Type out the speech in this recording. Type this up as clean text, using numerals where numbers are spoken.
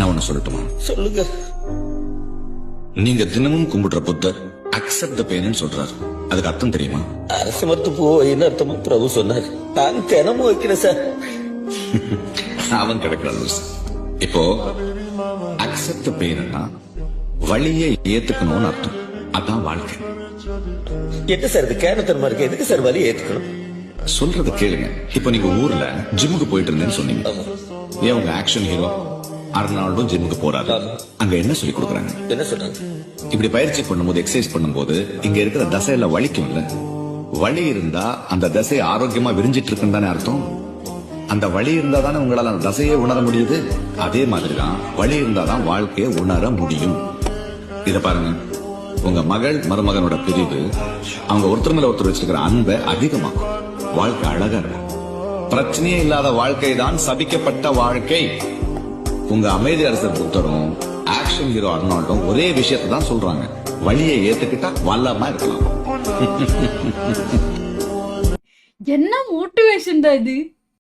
நான் ஒண்ணு சொல்லட்டுமா? சொல்லுங்க. நீங்க தினமும் கும்பிடுற புத்தர் அக்செப்ட் த பெயின் சொல்றாரு. அதுக்கு அர்த்தம் தெரியுமா? அரசு மருத்துவ என்ன அர்த்தமா பிரபு சொன்னார். நான் தினமும் வைக்கிறேன் சார். அவன் கிடைக்கிறான். இப்போ அக்செப்ட் த பெயின்னா வழியை ஏத்துக்கணும்னு அர்த்தம். அதான் வாழ்க்கை. என்ன சார் இது கேனத்தனமா இருக்கு? எதுக்கு சார் வலி ஏத்துக்கணும்? சொல்றத கேளுங்க. இப்போ நீங்க ஊர்ல ஜிம்முக்கு போயிட்டு இருந்தேன்னு சொன்னீங்க. ஏன் உங்க ஆக்ஷன் ஹீரோ அர்னால்டும் ஜிம்முக்கு போறாரு. அங்க என்ன சொல்லி கொடுக்குறாங்க? என்ன சொல்றாங்க? இப்படி பயிற்சி பண்ணும்போது, எக்ஸசைஸ் பண்ணும்போது இங்க இருக்கிற தசையில வலிக்கும்ல. வலி இருந்தா அந்த தசை ஆரோக்கியமா விரிஞ்சிட்டு இருக்குன்னு தானே அர்த்தம். அந்த வலி இருந்தா தானே உங்களால அந்த தசையை உணர முடியுது. அதே மாதிரிதான் வலி இருந்தாதான் வாழ்க்கையை உணர முடியும். இத பாருங்க, உங்க மகள் மருமகனோட பிரிவு அவங்க ஒருத்தர் மேல ஒருத்தர் வச்சிருக்கிற அன்பை அதிகமாக்கும். வாழ்க்கை அழகா இருக்கும். பிரச்சனையே இல்லாத வாழ்க்கை தான் சபிக்கப்பட்ட வாழ்க்கை. உங்க அமைதி அரசர் புத்தரும் ஆக்ஷன் ஹீரோ அர்னால்டும் ஒரே விஷயத்தை தான் சொல்றாங்க. வழியை ஏத்துக்கிட்டா வல்லமா இருக்கலாம். என்ன மோட்டிவேஷன் தான் இது.